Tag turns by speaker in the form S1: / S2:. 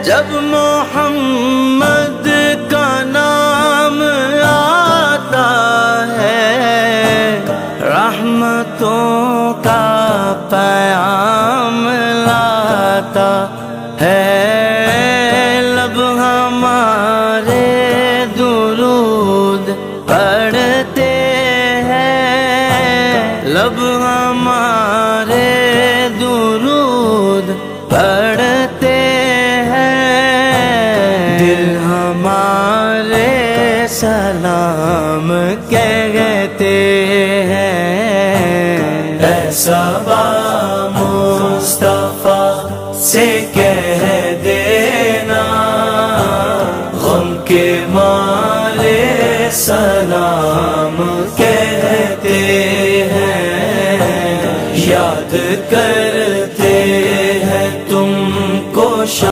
S1: जब मोहम्मद का नाम आता है, रहमतों का पैगाम लाता है। लब हमारे दुरूद पढ़ते हैं, लब हमारे दुरूद पढ़ते हैं। दिल हमारे सलाम कहते हैं। ऐसा बा मुस्तफा से कह देना, गम के मारे सलाम